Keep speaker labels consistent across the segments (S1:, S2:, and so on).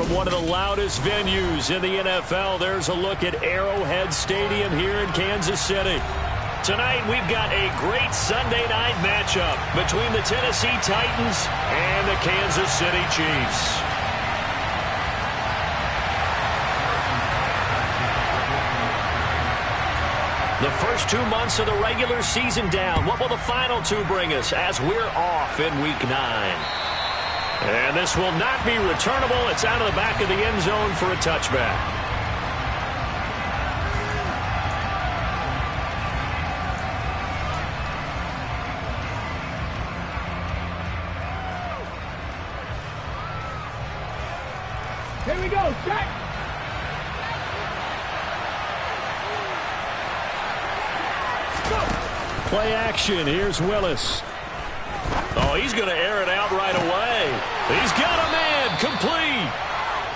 S1: from one of the loudest venues in the NFL. There's a look at Arrowhead Stadium here in Kansas City. Tonight, we've got a great Sunday night matchup between the Tennessee Titans and the Kansas City Chiefs. The first 2 months of the regular season down. What will the final two bring us as we're off in Week 9? And this will not be returnable. It's out of the back of the end zone for a touchback.
S2: Here we go, check!
S1: Play action. Here's Willis. Oh, he's going to air it out right away. He's got a man complete.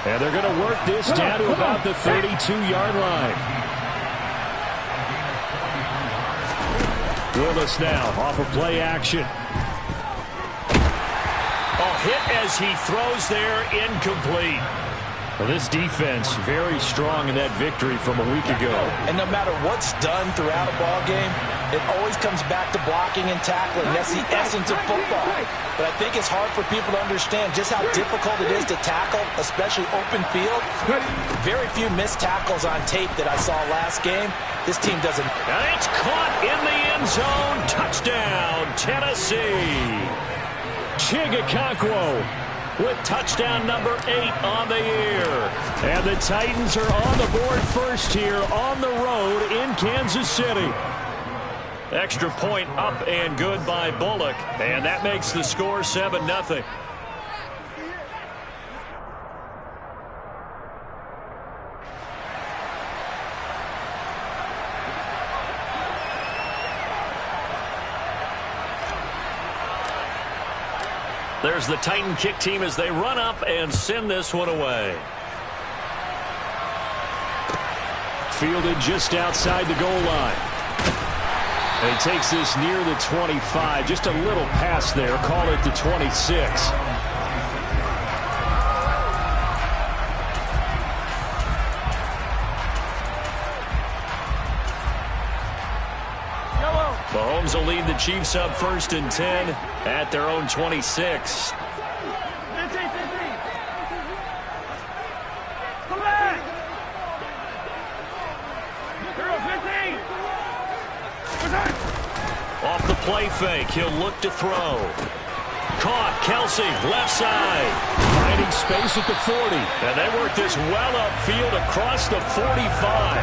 S1: And they're going to work this down to about the 32-yard line. Willis now off of play action. Oh, hit as he throws there, incomplete. Well, this defense very strong in that victory from a week ago.
S3: And no matter what's done throughout a ball game, it always comes back to blocking and tackling. That's the essence of football. But I think it's hard for people to understand just how difficult it is to tackle, especially open field. Very few missed tackles on tape that I saw last game. This team doesn't.
S1: And it's caught in the end zone. Touchdown, Tennessee. Chigakonkwo with touchdown number 8 on the year. And the Titans are on the board first here on the road in Kansas City. Extra point up and good by Bullock. And that makes the score 7-0. There's the Titan kick team as they run up and send this one away. Fielded just outside the goal line. And he takes this near the 25. Just a little pass there. Call it the 26. Mahomes will lead the Chiefs up 1st and 10 at their own 26.
S2: Come back!
S1: Off the play fake, he'll look to throw. Caught, Kelsey, left side. Finding space at the 40. And they work this well upfield across the 45.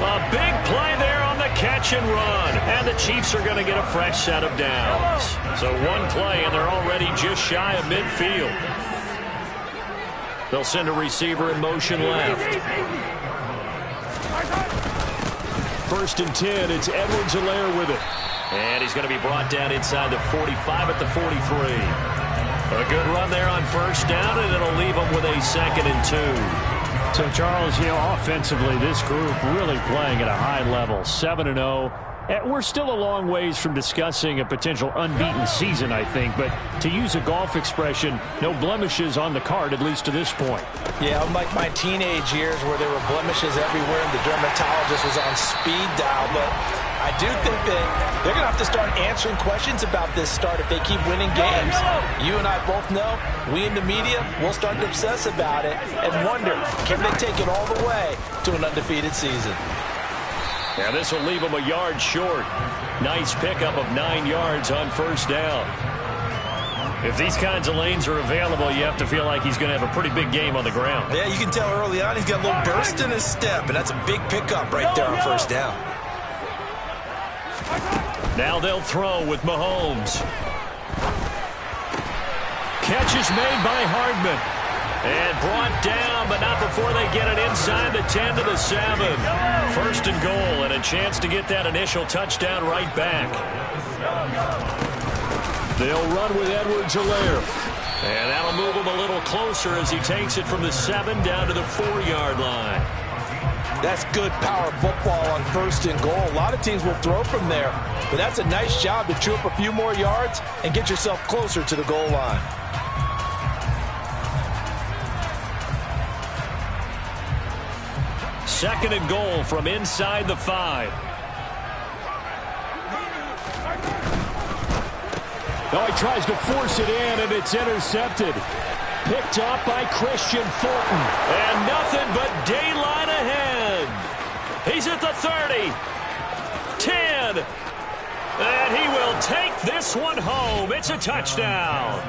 S1: A big play there on the catch and run. And the Chiefs are going to get a fresh set of downs. So one play, and they're already just shy of midfield. They'll send a receiver in motion left. 1st and 10, it's Edwards-Helaire with it. And he's going to be brought down inside the 45 at the 43. A good run there on 1st down, and it'll leave them with a 2nd and 2. So, Charles, you know, offensively, this group really playing at a high level, 7-0. We're still a long ways from discussing a potential unbeaten season, I think. But to use a golf expression, no blemishes on the card, at least to this point.
S3: Yeah, unlike my teenage years where there were blemishes everywhere and the dermatologist was on speed dial. But I do think that they're going to have to start answering questions about this start if they keep winning games. You and I both know, we in the media will start to obsess about it and wonder, can they take it all the way to an undefeated season?
S1: Now this will leave him a yard short. Nice pickup of 9 yards on 1st down. If these kinds of lanes are available, you have to feel like he's going to have a pretty big game on the ground.
S3: Yeah, you can tell early on he's got a little burst in his step, and that's a big pickup right there on 1st down.
S1: Now they'll throw with Mahomes. Catch is made by Hardman. And brought down, but not before they get it inside the 10 to the 7. 1st and goal, and a chance to get that initial touchdown right back. They'll run with Edwards-Helaire. And that'll move him a little closer as he takes it from the 7 down to the 4-yard line.
S3: That's good power football on 1st and goal. A lot of teams will throw from there, but that's a nice job to chew up a few more yards and get yourself closer to the goal line.
S1: 2nd and goal from inside the 5.
S4: Oh, he tries to force it in, and it's intercepted. Picked off by Christian Fulton.
S1: And nothing but daylight ahead. He's at the 30. 10. And he will take this one home. It's a touchdown.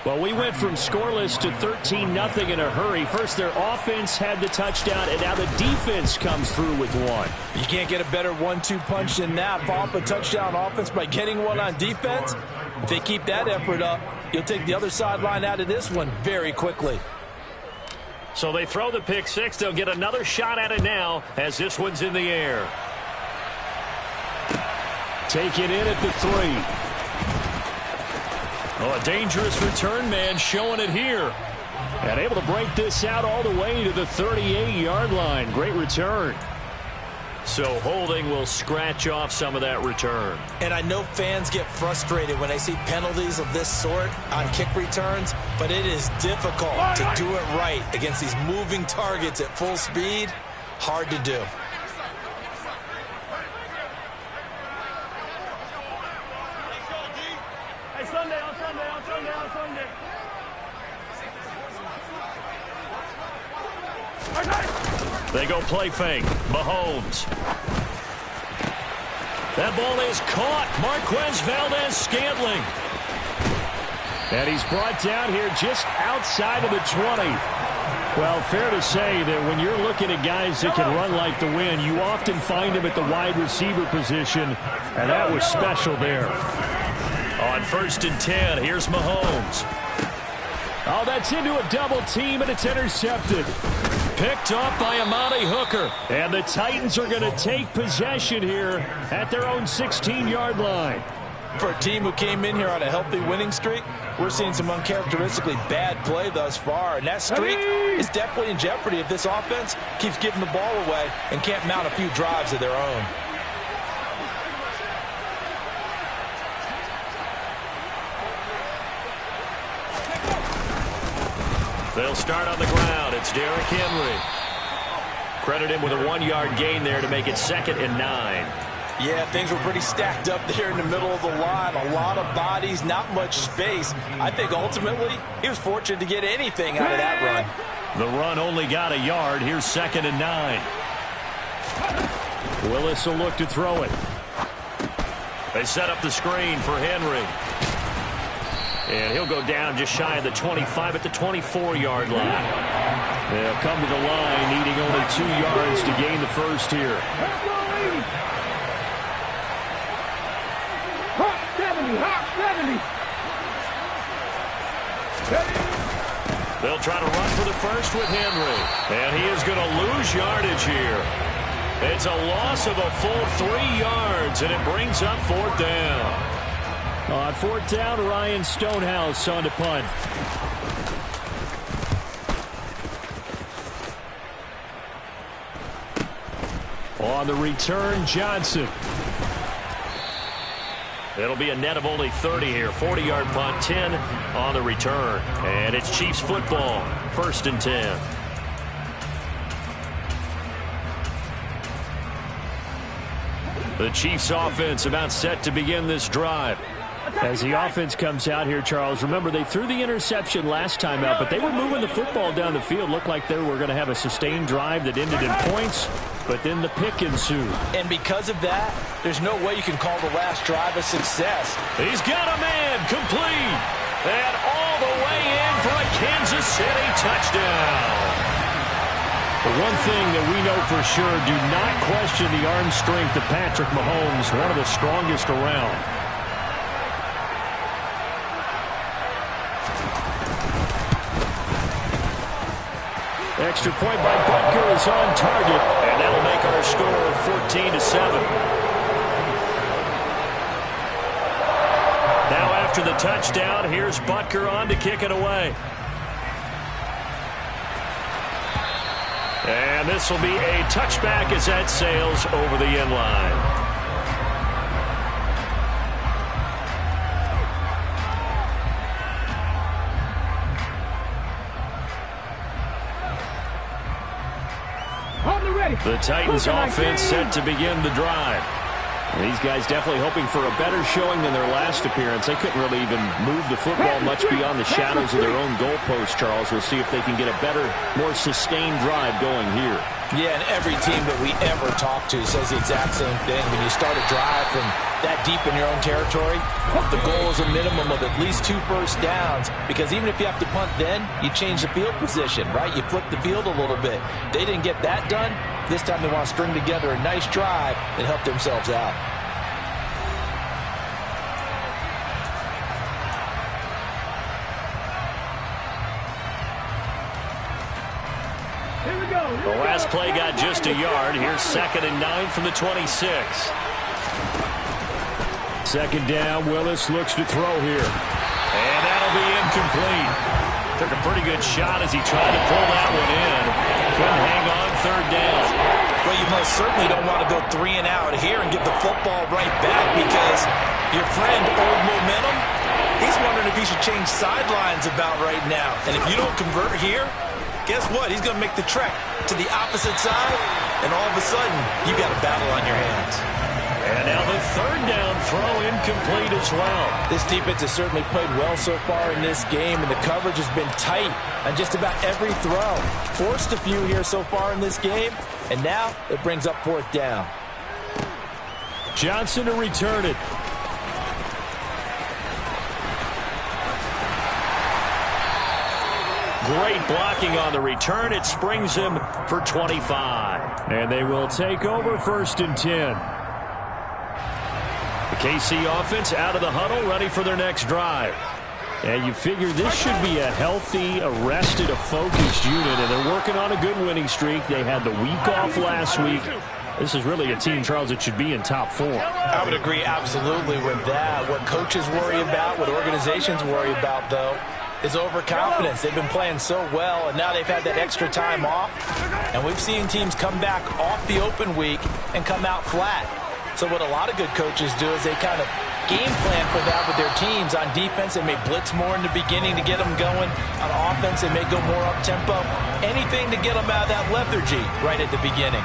S4: Well, we went from scoreless to 13-0 in a hurry. First, their offense had the touchdown, and now the defense comes through with one.
S3: You can't get a better 1-2 punch than that. Follow up a touchdown offense by getting one on defense. If they keep that effort up, you'll take the other sideline out of this one very quickly.
S1: So they throw the pick six. They'll get another shot at it now as this one's in the air.
S4: Take it in at the 3.
S1: Oh, a dangerous return man showing it here.
S4: And able to break this out all the way to the 38-yard line. Great return.
S1: So holding will scratch off some of that return.
S3: And I know fans get frustrated when they see penalties of this sort on kick returns, but it is difficult to do it right against these moving targets at full speed. Hard to do.
S1: They go play fake. Mahomes. That ball is caught. Marquez Valdez-Scantling.
S4: And he's brought down here just outside of the 20. Well, fair to say that when you're looking at guys that can run like the wind, you often find them at the wide receiver position, and that was special there.
S1: On 1st and 10, here's Mahomes.
S4: Oh, that's into a double team, and it's intercepted.
S1: Picked off by Amani Hooker.
S4: And the Titans are going to take possession here at their own 16-yard line.
S3: For a team who came in here on a healthy winning streak, we're seeing some uncharacteristically bad play thus far. And that streak is definitely in jeopardy if this offense keeps giving the ball away and can't mount a few drives of their own.
S1: They'll start on the ground. It's Derrick Henry. Credit him with a 1-yard gain there to make it 2nd and 9.
S3: Yeah, things were pretty stacked up there in the middle of the line. A lot of bodies, not much space. I think ultimately he was fortunate to get anything out of that run.
S1: The run only got a yard. Here's 2nd and 9.
S4: Willis will look to throw it.
S1: They set up the screen for Henry. And he'll go down just shy of the 25 at the 24-yard line.
S4: They'll come to the line, needing only 2 yards to gain the first here.
S2: Hot 70.
S1: They'll try to run for the first with Henry. And he is going to lose yardage here. It's a loss of a full 3 yards, and it brings up 4th down.
S4: On 4th down, Ryan Stonehouse on to punt. On the return, Johnson.
S1: It'll be a net of only 30 here. 40-yard punt, 10 on the return. And it's Chiefs football, 1st and 10. The Chiefs offense about set to begin this drive.
S4: As the offense comes out here, Charles, remember they threw the interception last time out, but they were moving the football down the field. Looked like they were going to have a sustained drive that ended in points, but then the pick ensued.
S3: And because of that, there's no way you can call the last drive a success.
S1: He's got a man complete. And all the way in for a Kansas City touchdown.
S4: The one thing that we know for sure, do not question the arm strength of Patrick Mahomes, one of the strongest around. Extra point by Butker is on target,
S1: and that'll make our score 14-7. Now after the touchdown, here's Butker on to kick it away. And this will be a touchback as that sails over the end line.
S4: The Titans offense set to begin the drive. These guys definitely hoping for a better showing than their last appearance. They couldn't really even move the football much beyond the shadows of their own goalpost, Charles. We'll see if they can get a better, more sustained drive going here.
S3: Yeah, and every team that we ever talk to says the exact same thing. When you start a drive from that deep in your own territory, the goal is a minimum of at least 2 first downs, because even if you have to punt then, you change the field position, right? You flip the field a little bit. They didn't get that done. This time they want to string together a nice drive and help themselves out.
S2: Here we go.
S4: The last play got just a yard. Here's 2nd and 9 from the 26. Second down, Willis looks to throw here. And that'll be incomplete. Took a pretty good shot as he tried to pull that one in. Couldn't hang on 3rd down.
S3: Well, you most certainly don't want to go 3 and out here and get the football right back, because your friend, Old Momentum, he's wondering if he should change sidelines about right now. And if you don't convert here, guess what? He's going to make the trek to the opposite side, and all of a sudden, you've got a battle on your hands.
S4: And now the 3rd down throw incomplete as well.
S3: This defense has certainly played well so far in this game, and the coverage has been tight on just about every throw. Forced a few here so far in this game, and now it brings up 4th down.
S4: Johnson to return it. Great blocking on the return. It springs him for 25. And they will take over 1st and 10. The KC offense out of the huddle, ready for their next drive. And you figure this should be a healthy, arrested, a focused unit, and they're working on a good winning streak. They had the week off last week. This is really a team, Charles, that should be in top 4.
S3: I would agree absolutely with that. What coaches worry about, what organizations worry about, though, is overconfidence. They've been playing so well, and now they've had that extra time off. And we've seen teams come back off the open week and come out flat. So what a lot of good coaches do is they kind of game plan for that with their teams. On defense, they may blitz more in the beginning to get them going. On offense, they may go more up-tempo. Anything to get them out of that lethargy right at the beginning.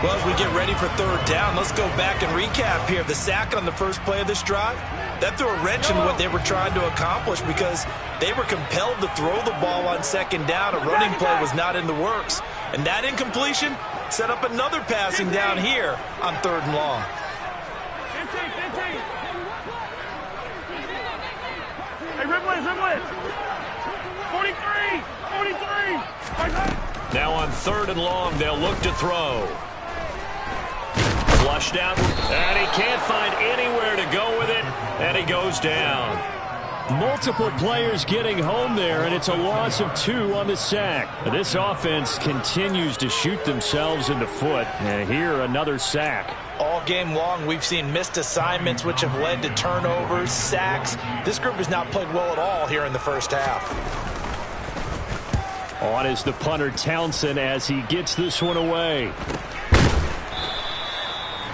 S3: Well, as we get ready for 3rd down, let's go back and recap here. The sack on the first play of this drive, that threw a wrench in what they were trying to accomplish, because they were compelled to throw the ball on 2nd down. A running play was not in the works. And that incompletion set up another passing down here on 3rd and long.
S2: 15. Hey, Ripley. 43.
S4: Now on 3rd and long, they'll look to throw. Flushed out, and he can't find anywhere to go with it, and he goes down. Multiple players getting home there, and it's a loss of 2 on the sack. This offense continues to shoot themselves in the foot, and here another sack.
S3: All game long, we've seen missed assignments, which have led to turnovers, sacks. This group has not played well at all here in the first half.
S4: On is the punter, Townsend, as he gets this one away.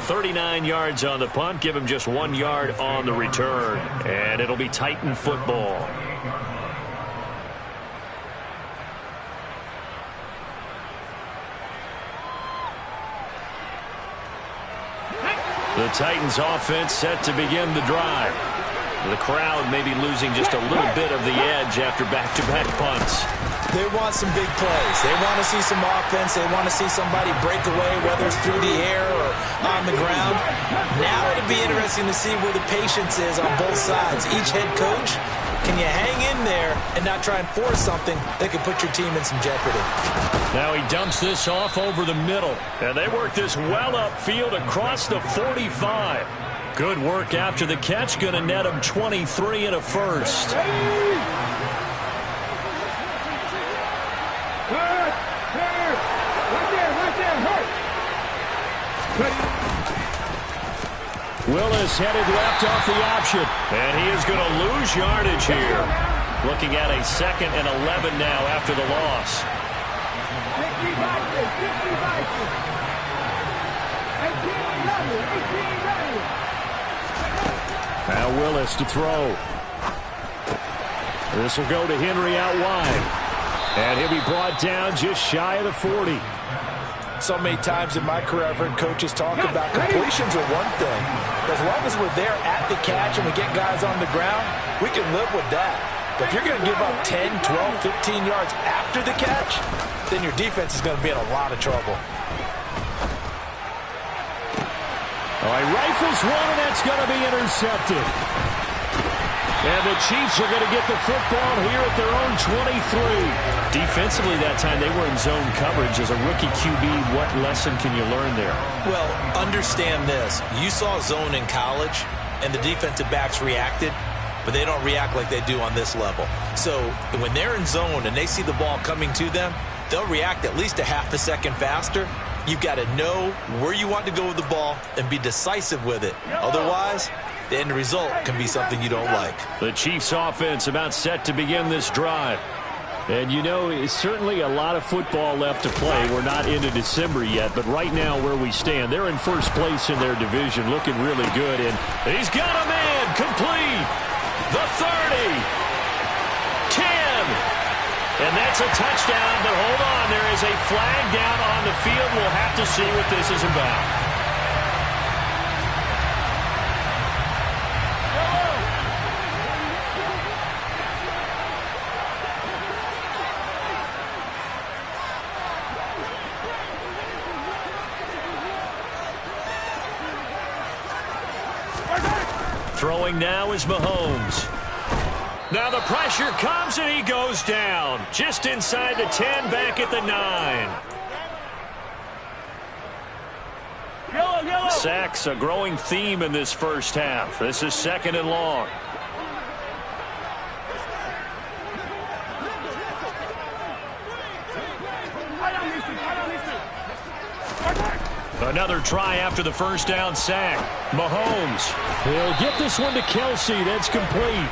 S4: 39 yards on the punt, give him just 1 yard on the return. And it'll be Titan football. The Titans offense set to begin the drive. The crowd may be losing just a little bit of the edge after back-to-back punts.
S3: They want some big plays. They want to see some offense. They want to see somebody break away, whether it's through the air or on the ground. Now it'll be interesting to see where the patience is on both sides. Each head coach, can you hang in there and not try and force something that could put your team in some jeopardy?
S4: Now he dumps this off over the middle. And they work this well upfield across the 45. Good work after the catch. Going to net him 23 and a first. Willis headed left off the option. And he is going to lose yardage here. Looking at a 2nd and 11 now after the loss. Now Willis to throw. This will go to Henry out wide. And he'll be brought down just shy of the 40.
S3: So many times in my career, I've heard coaches talk about completions are one thing. As long as we're there at the catch and we get guys on the ground, we can live with that. But if you're going to give up 10, 12, 15 yards after the catch, then your defense is going to be in a lot of trouble.
S4: All right, rifles one, and that's going to be intercepted. And the Chiefs are going to get the football here at their own 23. Defensively that time, they were in zone coverage. As a rookie QB, what lesson can you learn there?
S3: Well, understand this. You saw zone in college, and the defensive backs reacted, but they don't react like they do on this level. So when they're in zone and they see the ball coming to them, they'll react at least a half a second faster. You've got to know where you want to go with the ball and be decisive with it. Otherwise, the end result can be something you don't like.
S4: The Chiefs offense about set to begin this drive. And you know, it's certainly a lot of football left to play. We're not into December yet, but right now where we stand, they're in first place in their division, looking really good. And he's got a man complete. The 30. 10. And that's a touchdown, but hold on, there is a flag down on the field. We'll have to see what this is about. Throwing now is Mahomes. Now the pressure comes and he goes down. Just inside the 10, back at the 9. Sacks, a growing theme in this first half. This is 2nd and long. Another try after the first down sack. Mahomes. He'll get this one to Kelsey. That's complete.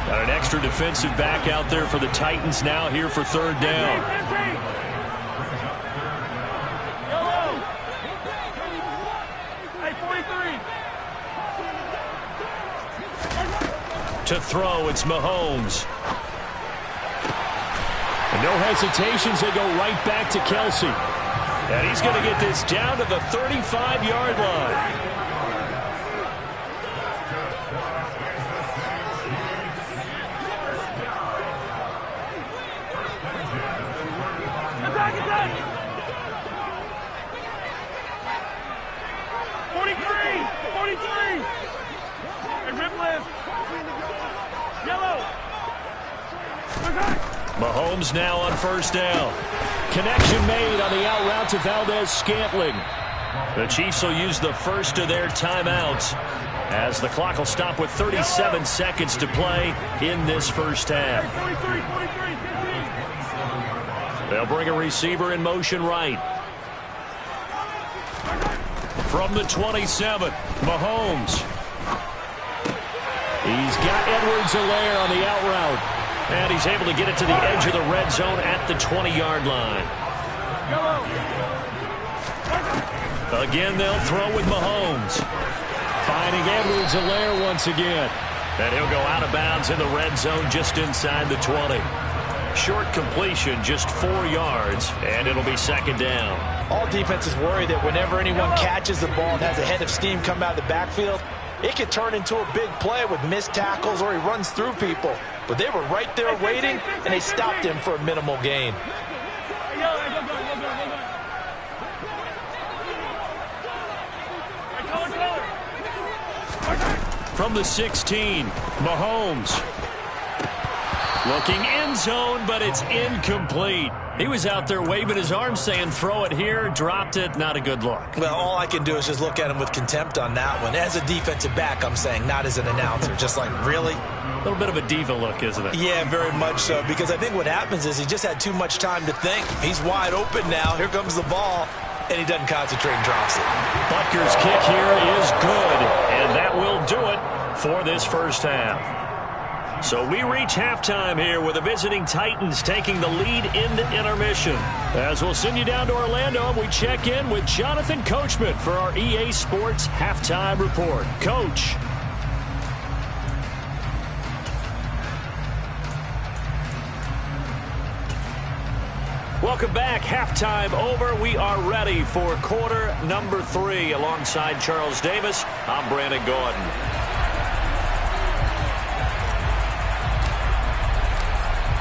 S4: Got an extra defensive back out there for the Titans now here for 3rd down. To throw, it's Mahomes. And no hesitations, they go right back to Kelsey. And he's going to get this down to the 35-yard line.
S2: Attack, attack! 43! 43! Hey, rip list! Yellow! Attack!
S4: Mahomes now on 1st down. Connection made on the out route to Valdez-Scantling. The Chiefs will use the first of their timeouts as the clock will stop with 37 seconds to play in this first half.
S2: 43, 43, 15.
S4: They'll bring a receiver in motion right. From the 27, Mahomes. He's got Edwards-Helaire on the out route. And he's able to get it to the edge of the red zone at the 20-yard line. Again, they'll throw with Mahomes. Finding Edwards-Helaire once again. And he'll go out of bounds in the red zone just inside the 20. Short completion, just 4 yards, and it'll be 2nd down.
S3: All defenses worry that whenever anyone catches the ball and has a head of steam come out of the backfield, it could turn into a big play with missed tackles or he runs through people. But they were right there waiting, and they stopped him for a minimal gain.
S4: From the 16, Mahomes. Looking end zone, but it's incomplete. He was out there waving his arms saying, throw it here, dropped it, not a good look.
S3: Well, all I can do is just look at him with contempt on that one. As a defensive back, I'm saying, not as an announcer. Just like, really?
S4: A little bit of a diva look, isn't it?
S3: Yeah, very much so, because I think what happens is he just had too much time to think. He's wide open now. Here comes the ball, and he doesn't concentrate and drops it.
S4: Butker's kick here is good, and that will do it for this first half. So we reach halftime here with the visiting Titans taking the lead in the intermission. As we'll send you down to Orlando, and we check in with Jonathan Coachman for our EA Sports Halftime Report. Coach.
S1: Welcome back. Halftime over. We are ready for quarter number 3. Alongside Charles Davis, I'm Brandon Gordon.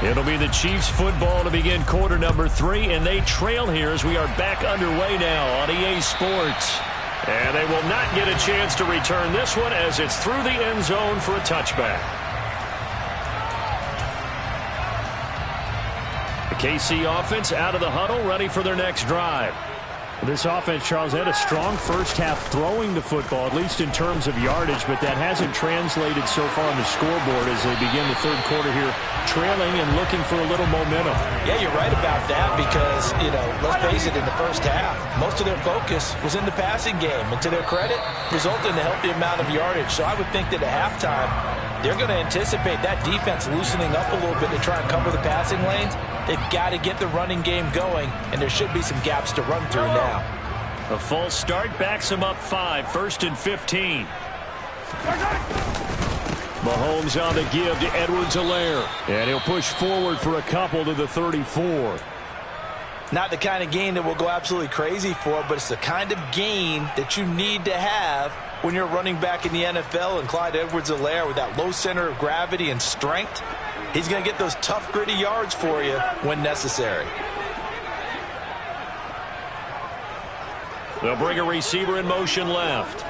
S4: It'll be the Chiefs football to begin quarter number 3, and they trail here as we are back underway now on EA Sports. And they will not get a chance to return this one as it's through the end zone for a touchback. The KC offense out of the huddle, ready for their next drive. This offense, Charles, had a strong first half throwing the football, at least in terms of yardage, but that hasn't translated so far on the scoreboard as they begin the third quarter here, trailing and looking for a little momentum.
S3: Yeah, you're right about that because, let's face it, in the first half, most of their focus was in the passing game. And to their credit, resulted in a healthy amount of yardage. So I would think that at halftime, they're going to anticipate that defense loosening up a little bit to try and cover the passing lanes. They've got to get the running game going, and there should be some gaps to run through now.
S4: A false start backs him up 5, 1st and 15. Mahomes on the give to Edwards-Helaire, and he'll push forward for a couple to the 34.
S3: Not the kind of gain that we'll go absolutely crazy for, but it's the kind of gain that you need to have when you're running back in the NFL. And Clyde Edwards-Helaire, with that low center of gravity and strength, he's going to get those tough, gritty yards for you when necessary.
S4: They'll bring a receiver in motion left.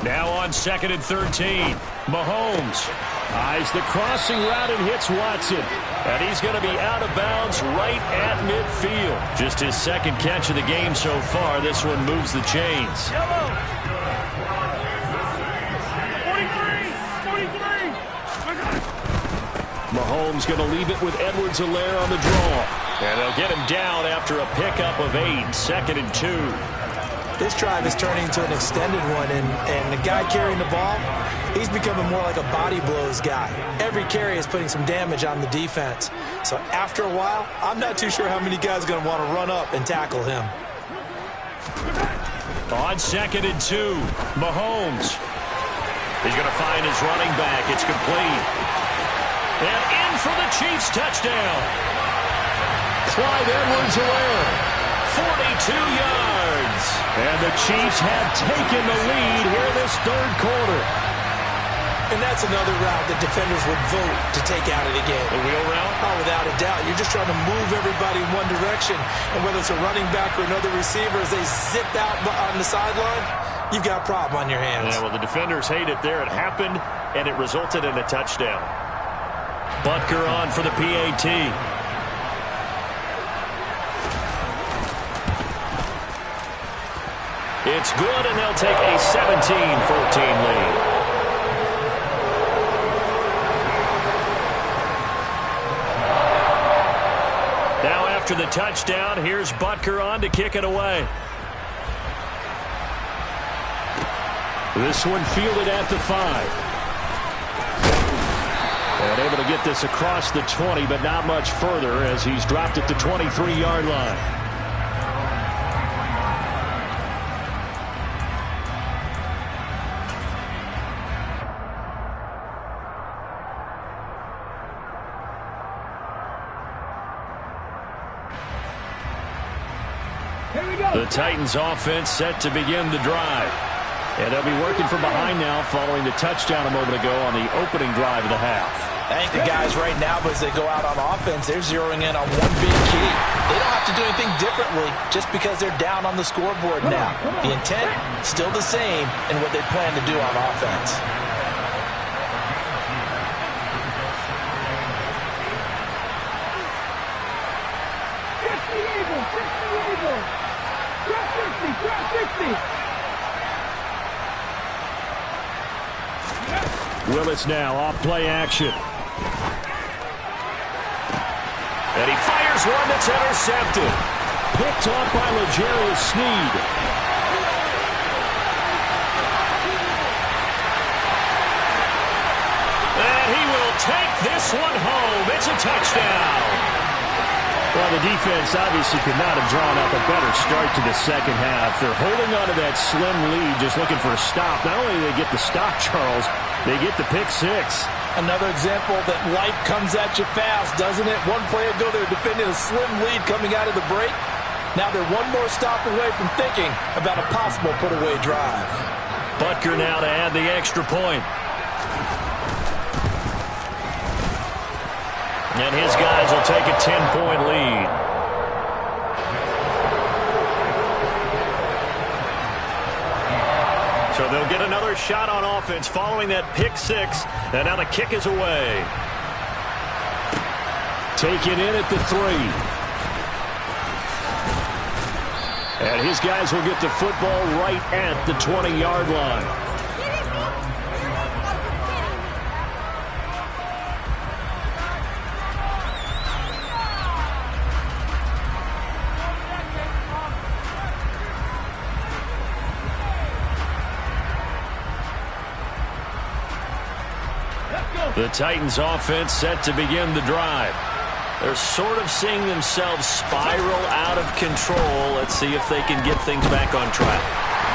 S4: Now on 2nd and 13. Mahomes eyes the crossing route and hits Watson. And he's going to be out of bounds right at midfield. Just his second catch of the game so far. This one moves the chains. Mahomes going to leave it with Edwards-Helaire on the draw. And they'll get him down after a pickup of 8, 2nd and 2.
S3: This drive is turning into an extended one, and the guy carrying the ball, he's becoming more like a body blows guy. Every carry is putting some damage on the defense. So after a while, I'm not too sure how many guys are going to want to run up and tackle him.
S4: On 2nd and 2, Mahomes. He's going to find his running back. It's complete. And in for the Chiefs touchdown. Clyde Edwards-Helaire, 42 yards. And the Chiefs have taken the lead here in this third quarter.
S3: And that's another route that defenders would vote to take out of the game.
S4: The wheel route?
S3: Oh, without a doubt. You're just trying to move everybody in one direction. And whether it's a running back or another receiver, as they zip out on the sideline, you've got a problem on your hands.
S4: Yeah, well, the defenders hate it there. It happened, and it resulted in a touchdown. Butker on for the PAT. It's good, and they'll take a 17-14 lead. Now after the touchdown, here's Butker on to kick it away. This one fielded at the 5. And able to get this across the 20, but not much further as he's dropped at the 23-yard line. The Titans offense set to begin the drive. And they'll be working from behind now following the touchdown a moment ago on the opening drive of the half.
S3: I think the guys right now, as they go out on offense, they're zeroing in on one big key. They don't have to do anything differently just because they're down on the scoreboard now. The intent, still the same in what they plan to do on offense.
S4: Willis now off play action. And he fires one that's intercepted. Picked off by L'Jarius Sneed. And he will take this one home. It's a touchdown. Well, the defense obviously could not have drawn up a better start to the second half. They're holding on to that slim lead, just looking for a stop. Not only do they get the stop, Charles, they get the pick six.
S3: Another example that life comes at you fast, doesn't it? One play ago, they were defending a slim lead coming out of the break. Now they're one more stop away from thinking about a possible put-away drive.
S1: Butker now to add the extra point. And his guys will take a 10-point lead. So they'll get another shot on offense following that pick six. And now the kick is away.
S4: Taken in at the 3. And his guys will get the football right at the 20-yard line. The Titans offense set to begin the drive. They're sort of seeing themselves spiral out of control. Let's see if they can get things back on track.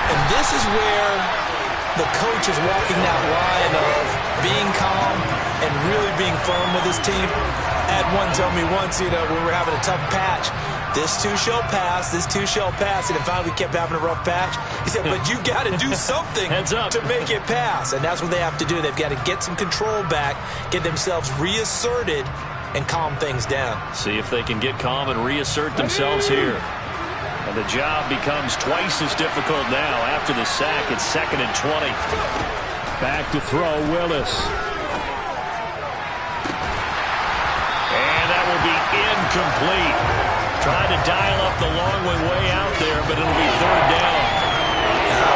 S3: And this is where the coach is walking that line of being calm and really being firm with his team. I had one tell me once, when we were having a tough patch, this too shall pass, this too shall pass. And finally we kept having a rough patch. He said, but you got to do something to make it pass. And that's what they have to do. They've got to get some control back, get themselves reasserted, and calm things down.
S1: See if they can get calm and reassert themselves here. And the job becomes twice as difficult now after the sack. It's 2nd and 20.
S4: Back to throw, Willis.
S1: And that will be incomplete. Trying to dial up the long way out there, but it'll be 3rd down.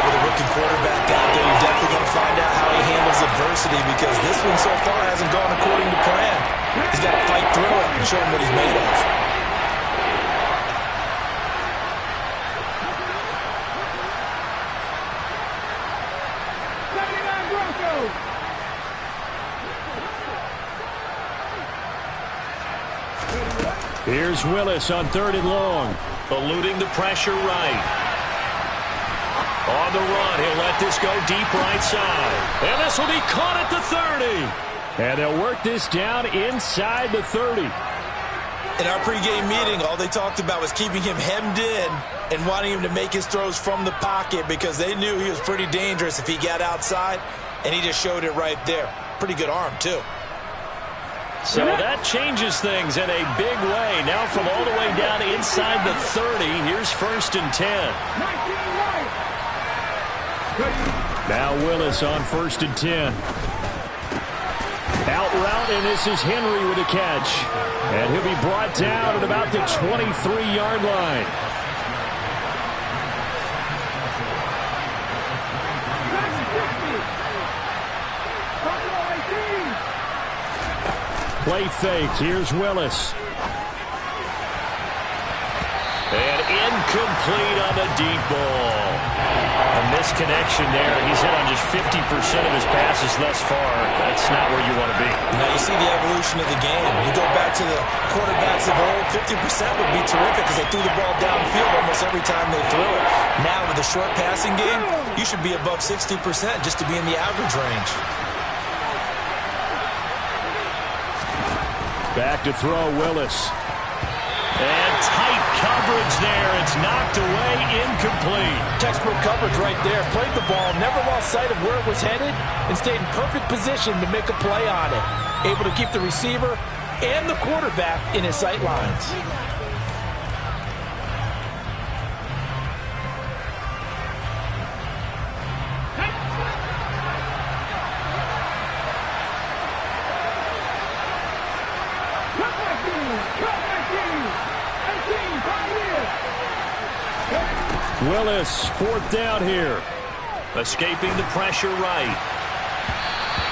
S3: With a rookie quarterback out there, you're definitely going to find out how he handles adversity, because this one so far hasn't gone according to plan. He's got to fight through it and show him what he's made of.
S4: Here's Willis on 3rd and long.
S1: Eluding the pressure right. On the run, he'll let this go deep right side. And this will be caught at the 30.
S4: And they'll work this down inside the 30.
S3: In our pregame meeting, all they talked about was keeping him hemmed in and wanting him to make his throws from the pocket, because they knew he was pretty dangerous if he got outside, and he just showed it right there. Pretty good arm, too.
S1: So that changes things in a big way. Now from all the way down inside the 30, here's 1st and 10.
S4: Now Willis on 1st and 10. Out route, and this is Henry with a catch. And he'll be brought down at about the 23-yard line. Play fake. Here's Willis.
S1: And incomplete on the deep ball. A misconnection there. He's hit on just 50% of his passes thus far. That's not where you want to be.
S3: Now you see the evolution of the game. You go back to the quarterbacks of old, 50% would be terrific because they threw the ball downfield almost every time they threw it. Now with the short passing game, you should be above 60% just to be in the average range.
S4: Back to throw, Willis.
S1: And tight coverage there. It's knocked away, incomplete.
S3: Textbook coverage right there. Played the ball, never lost sight of where it was headed, and stayed in perfect position to make a play on it. Able to keep the receiver and the quarterback in his sight lines.
S4: Willis, 4th down here.
S1: Escaping the pressure right.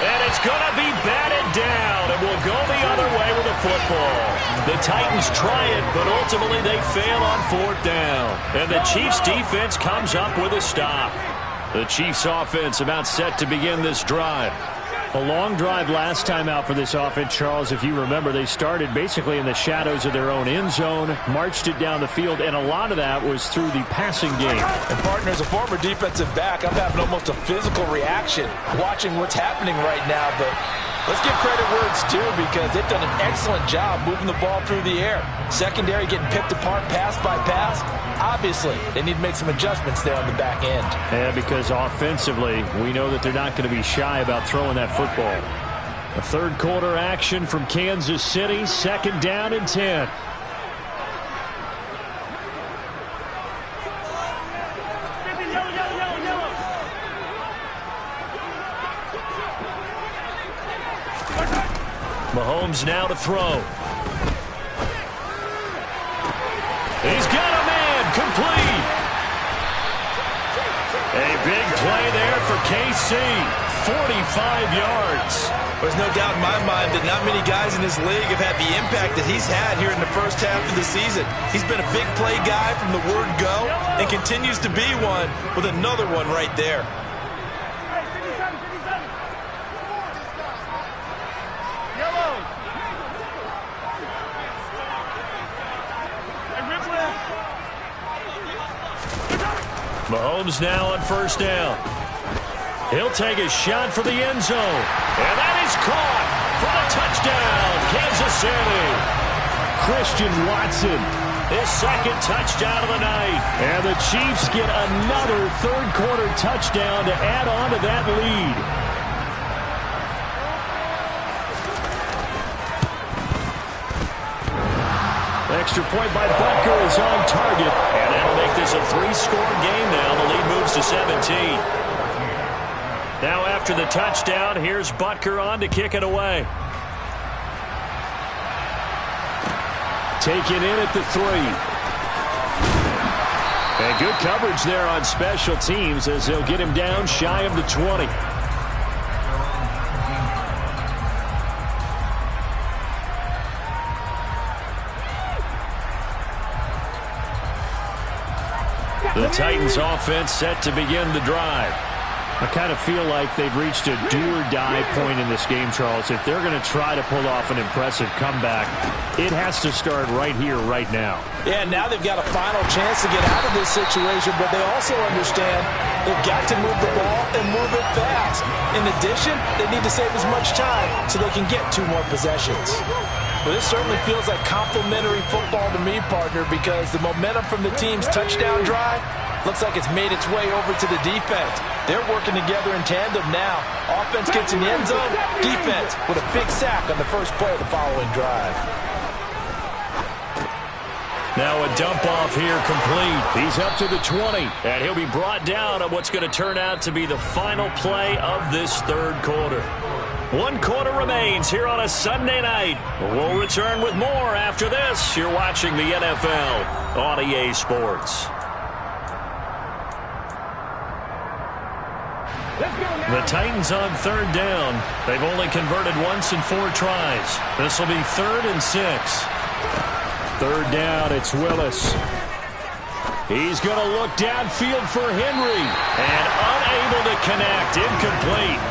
S1: And it's going to be batted down, and will go the other way with the football. The Titans try it, but ultimately they fail on 4th down. And the Chiefs defense comes up with a stop. The Chiefs offense about set to begin this drive.
S4: A long drive last time out for this offense, Charles. If you remember, they started basically in the shadows of their own end zone, marched it down the field, and a lot of that was through the passing game.
S3: And, partner, as a former defensive back, I'm having almost a physical reaction watching what's happening right now. But let's give credit where it's due, because they've done an excellent job moving the ball through the air. Secondary getting picked apart pass by pass. Obviously, they need to make some adjustments there on the back end.
S4: Yeah, because offensively, we know that they're not going to be shy about throwing that football. A third quarter action from Kansas City, 2nd down and 10. Mahomes now to throw. He's got a man, complete. A big play there for KC, 45 yards.
S3: There's no doubt in my mind that not many guys in this league have had the impact that he's had here in the first half of the season. He's been a big play guy from the word go and continues to be one with another one right there.
S4: Mahomes now on 1st down. He'll take a shot for the end zone. And that is caught for the touchdown, Kansas City. Christian Watson, his 2nd touchdown of the night. And the Chiefs get another third quarter touchdown to add on to that lead. Extra point by Butker is on target. And that'll make this a 3-score game now. The lead moves to 17. Now after the touchdown, here's Butker on to kick it away. Taken in at the 3. And good coverage there on special teams as they'll get him down shy of the 20. The Titans offense set to begin the drive. I kind of feel like they've reached a do-or-die point in this game, Charles. If they're going to try to pull off an impressive comeback, it has to start right here, right now.
S3: Yeah, now they've got a final chance to get out of this situation, but they also understand they've got to move the ball and move it fast. In addition, they need to save as much time so they can get 2 more possessions. Well, this certainly feels like complimentary football to me, partner, because the momentum from the team's touchdown drive looks like it's made its way over to the defense. They're working together in tandem now. Offense gets in the end zone. Defense with a big sack on the first play of the following drive.
S4: Now a dump off here complete. He's up to the 20. And he'll be brought down on what's going to turn out to be the final play of this third quarter. 1 quarter remains here on a Sunday night. We'll return with more after this. You're watching the NFL on EA Sports. The Titans on 3rd down. They've only converted once in 4 tries. This will be 3rd and 6. 3rd down, it's Willis. He's going to look downfield for Henry. And unable to connect. Incomplete.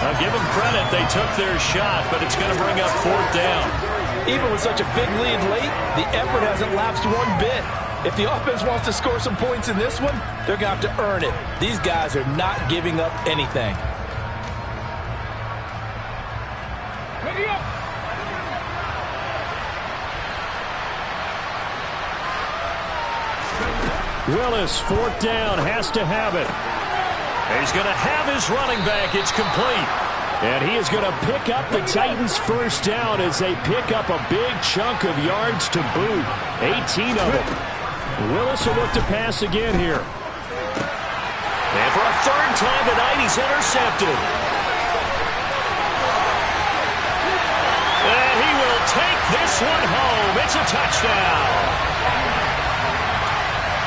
S4: I'll give them credit. They took their shot, but it's going to bring up 4th down.
S3: Even with such a big lead late, the effort hasn't lapsed one bit. If the offense wants to score some points in this one, they're going to have to earn it. These guys are not giving up anything.
S4: Willis, 4th down, has to have it. He's going to have his running back. It's complete. And he is going to pick up the Titans' 1st down as they pick up a big chunk of yards to boot. 18 of them. Willis will look to pass again here. And for a 3rd time tonight, he's intercepted. And he will take this one home. It's a touchdown.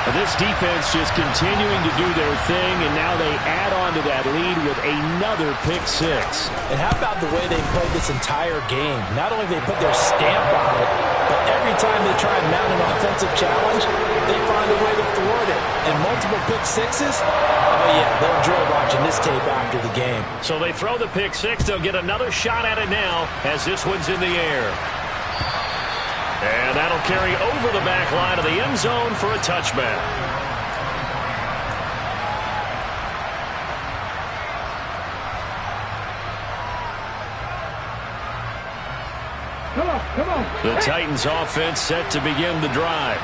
S4: This defense just continuing to do their thing, and now they add on to that lead with another pick six.
S3: And how about the way they played this entire game? Not only they put their stamp on it, but every time they try and mount an offensive challenge, they find a way to thwart it. And multiple pick sixes? Oh, yeah, they'll enjoy watching this tape after the game.
S1: So they throw the pick six. They'll get another shot at it now as this one's in the air. And that'll carry over the back line of the end zone for a touchback.
S2: Come on.
S4: The Titans offense set to begin the drive.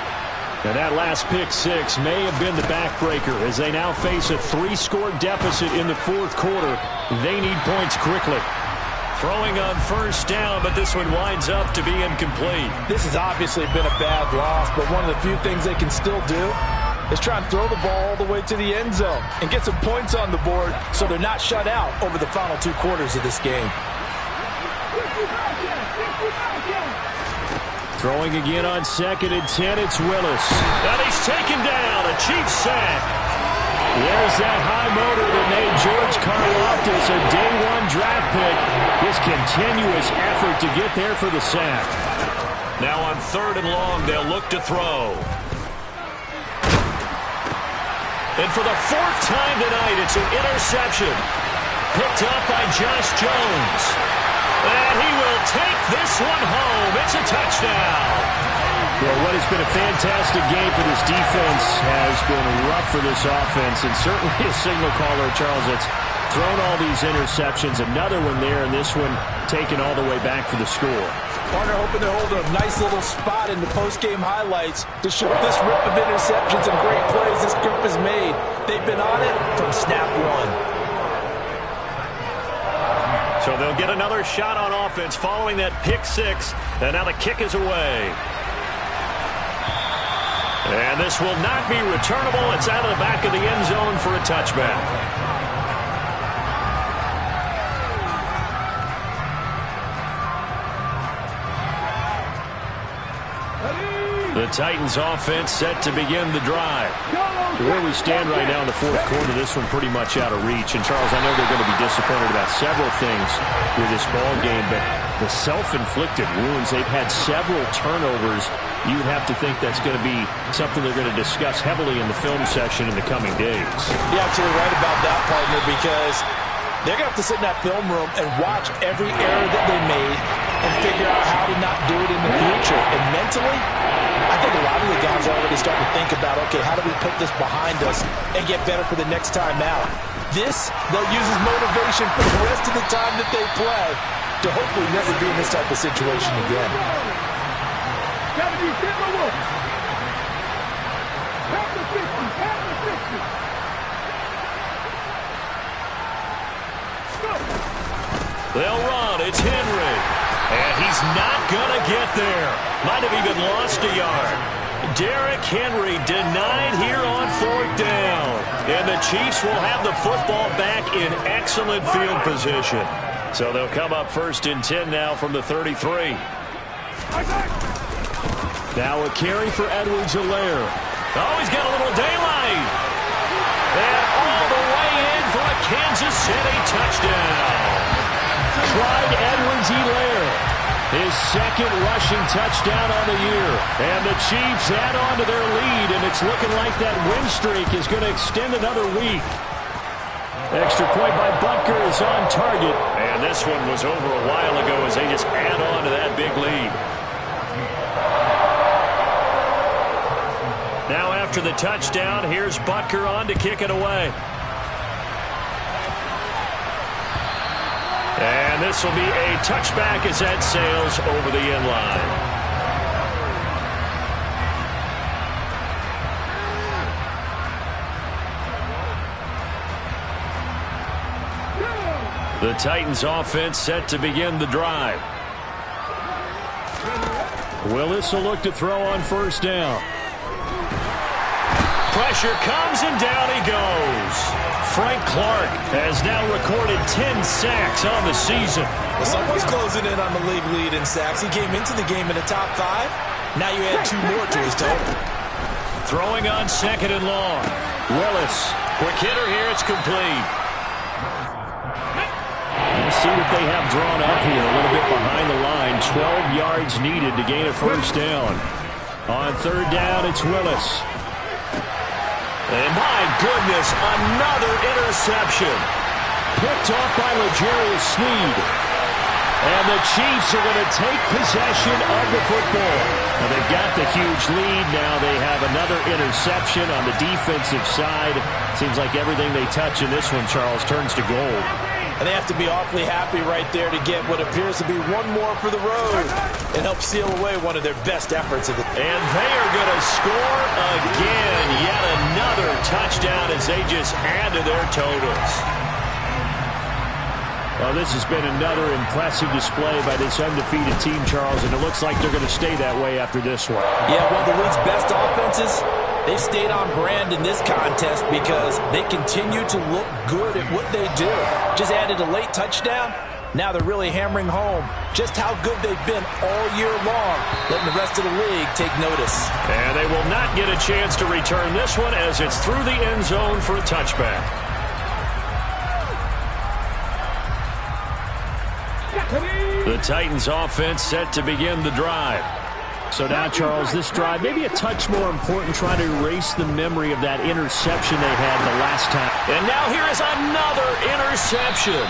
S4: And that last pick six may have been the backbreaker as they now face a 3-score deficit in the fourth quarter. They need points quickly.
S1: Throwing on first down, but this one winds up to be incomplete.
S3: This has obviously been a bad loss, but one of the few things they can still do is try and throw the ball all the way to the end zone and get some points on the board so they're not shut out over the final 2 quarters of this game.
S4: Throwing again on 2nd and 10, it's Willis.
S1: And he's taken down, a Chiefs sack.
S4: There's that high motor that made George Karlaftis a day-1 draft pick. His continuous effort to get there for the sack.
S1: Now on 3rd and long, they'll look to throw. And for the 4th time tonight, it's an interception. Picked up by Josh Jones. And he will take this one home. It's a touchdown.
S4: Well, what has been a fantastic game for this defense has been rough for this offense, and certainly a signal caller, Charles, that's thrown all these interceptions. Another one there, and this one taken all the way back for the score.
S3: Partner hoping to hold a nice little spot in the post-game highlights to show this rip of interceptions and great plays this group has made. They've been on it from snap one.
S1: So they'll get another shot on offense following that pick six, and now the kick is away. And this will not be returnable. It's out of the back of the end zone for a touchback. The Titans offense set to begin the drive.
S4: Where we stand right now in the fourth quarter, this one pretty much out of reach. And, Charles, I know they're going to be disappointed about several things with this ball game, but the self-inflicted wounds, they've had several turnovers. You would have to think that's going to be something they're going to discuss heavily in the film session in the coming days.
S3: You're absolutely right about that, partner, because they're going to have to sit in that film room and watch every error that they made and figure out how to not do it in the future. And mentally, I think a lot of the guys are already starting to think about, okay, how do we put this behind us and get better for the next time out? This, they'll use as motivation for the rest of the time that they play to hopefully never be in this type of situation again.
S1: They'll run. It's Henry. And he's not going to get there. Might have even lost a yard. Derrick Henry denied here on 4th down. And the Chiefs will have the football back in excellent field position. So they'll come up 1st and 10 now from the 33.
S4: Now a carry for Edwards-Helaire.
S1: Oh, he's got a little daylight. And all the way in for a Kansas City touchdown.
S4: Clyde Edwards-Helaire, his 2nd rushing touchdown on the year. And the Chiefs add on to their lead, and it's looking like that win streak is going to extend another week. Extra point by Butker is on target.
S1: And this one was over a while ago as they just add on to that big lead. Now after the touchdown, here's Butker on to kick it away. And this will be a touchback as that sails over the end line. The Titans offense set to begin the drive.
S4: Willis will look to throw on 1st down.
S1: Pressure comes and down he goes. Frank Clark has now recorded 10 sacks on the season.
S3: Well, someone's closing in on the league lead in sacks. He came into the game in the top 5. Now you add 2 more to his total.
S1: Throwing on 2nd and long. Willis. Quick hitter here. It's complete.
S4: Let's see what they have drawn up here. A little bit behind the line. 12 yards needed to gain a first down. On 3rd down, it's Willis.
S1: And my goodness, another interception.
S4: Picked off by L'Jarius Sneed. And the Chiefs are going to take possession of the football. Well, they've got the huge lead. Now they have another interception on the defensive side. Seems like everything they touch in this one, Charles, turns to gold.
S3: And they have to be awfully happy right there to get what appears to be one more for the road and help seal away one of their best efforts of the.
S1: And they are going to score again. Yet another touchdown as they just add to their totals.
S4: Well, this has been another impressive display by this undefeated team, Charles, and it looks like they're going to stay that way after this one.
S3: Yeah, one of the league's best offenses. They've stayed on brand in this contest because they continue to look good at what they do. Just added a late touchdown. Now they're really hammering home just how good they've been all year long, letting the rest of the league take notice.
S1: And they will not get a chance to return this one as it's through the end zone for a touchback. The Titans offense set to begin the drive.
S4: So now, Charles, this drive maybe a touch more important, trying to erase the memory of that interception they had the last time.
S1: And now here is another interception.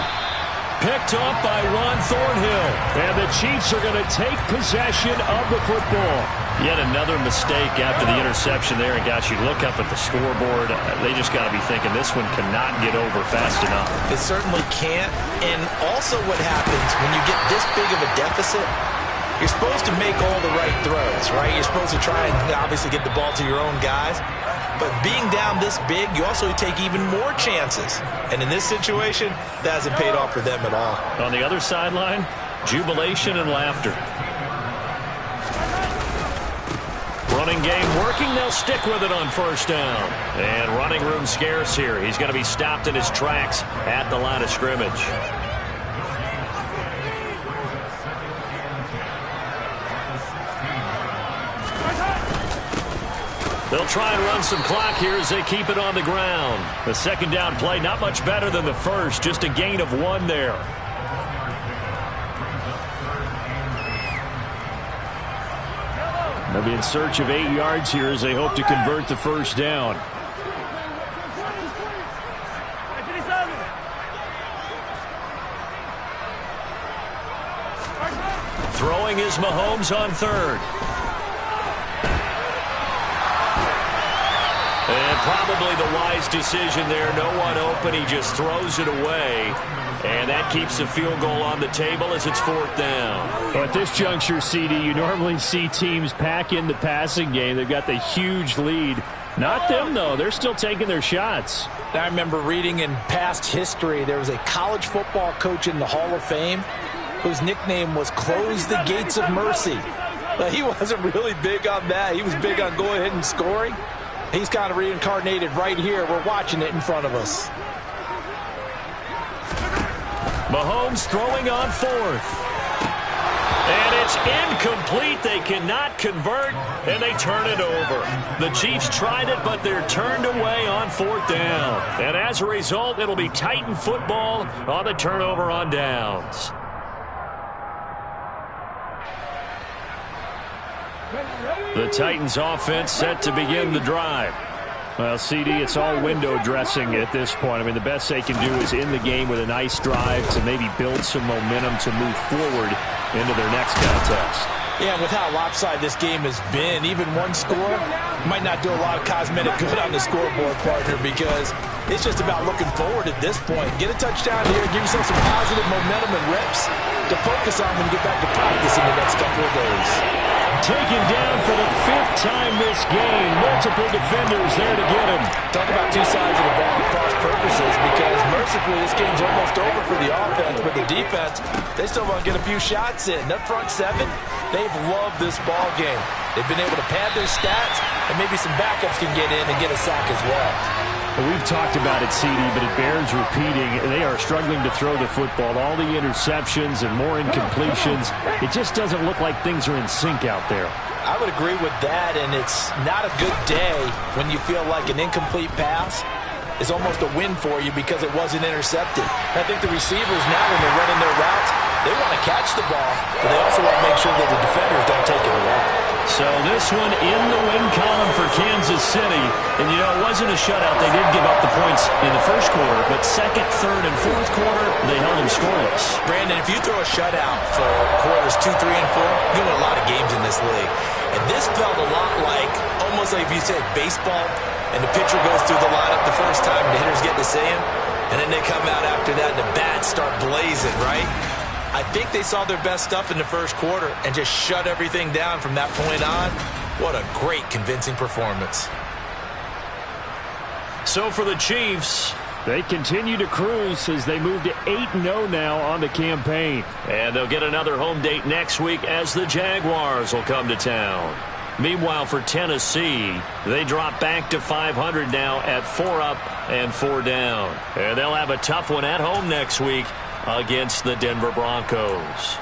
S1: Picked off by Juan Thornhill.
S4: And the Chiefs are going to take possession of the football.
S1: Yet another mistake after the interception there. And, gosh, you look up at the scoreboard, they just got to be thinking this one cannot get over fast enough.
S3: It certainly can't. And also what happens when you get this big of a deficit, you're supposed to make all the right throws, right? You're supposed to try and obviously get the ball to your own guys. But being down this big, you also take even more chances. And in this situation, that hasn't paid off for them at all.
S1: On the other sideline, jubilation and laughter. Running game working. They'll stick with it on 1st down. And running room scarce here. He's going to be stopped in his tracks at the line of scrimmage. They'll try and run some clock here as they keep it on the ground. The 2nd down play, not much better than the first. Just a gain of 1 there.
S4: They'll be in search of 8 yards here as they hope to convert the 1st down.
S1: Throwing is Mahomes on 3rd. And probably the wise decision there. No one open. He just throws it away. And that keeps the field goal on the table as it's 4th down.
S4: Well, at this juncture, CD, you normally see teams pack in the passing game. They've got the huge lead. Not them, though. They're still taking their shots.
S3: I remember reading in past history, there was a college football coach in the Hall of Fame whose nickname was Close the Gates of Mercy. But he wasn't really big on that. He was big on going ahead and scoring. He's kind of reincarnated right here. We're watching it in front of us.
S1: Mahomes throwing on 4th. And it's incomplete. They cannot convert, and they turn it over. The Chiefs tried it, but they're turned away on 4th down. And as a result, it'll be Titan football on the turnover on downs. The Titans offense set to begin the drive. Well, CD, it's all window dressing at this point. I mean, the best they can do is in the game with a nice drive to maybe build some momentum to move forward into their next contest.
S3: Yeah, with how lopsided this game has been, even one score might not do a lot of cosmetic good on the scoreboard, partner, because it's just about looking forward at this point. Get a touchdown here, give yourself some positive momentum and reps to focus on when you get back to practice in the next couple of days.
S4: Taken down for the 5th time this game. Multiple defenders there to get him.
S3: Talk about two sides of the ball at cross purposes, because mercifully this game's almost over for the offense, but the defense, they still want to get a few shots in. That front 7, they've loved this ball game. They've been able to pad their stats, and maybe some backups can get in and get a sack as well.
S4: We've talked about it, CD, but it bears repeating. They are struggling to throw the football. All the interceptions and more incompletions. It just doesn't look like things are in sync out there.
S3: I would agree with that, and it's not a good day when you feel like an incomplete pass is almost a win for you because it wasn't intercepted. And I think the receivers now, when they're running their routes, they want to catch the ball, but they also want to make sure that the defenders don't take it away.
S1: So this one in the win column for Kansas City. And, you know, it wasn't a shutout. They did give up the points in the first quarter, but second, third, and fourth quarter, they held them scoreless.
S3: Brandon, if you throw a shutout for quarters 2, 3, and 4, you win a lot of games in this league. And this felt a lot like, almost like if you said baseball, and the pitcher goes through the lineup the first time, and the hitters get to see him, and then they come out after that, and the bats start blazing, right? I think they saw their best stuff in the first quarter and just shut everything down from that point on. What a great, convincing performance.
S1: So for the Chiefs,
S4: they continue to cruise as they move to 8-0 now on the campaign.
S1: And they'll get another home date next week as the Jaguars will come to town. Meanwhile, for Tennessee, they drop back to 500 now at 4 up and 4 down. And they'll have a tough one at home next week against the Denver Broncos.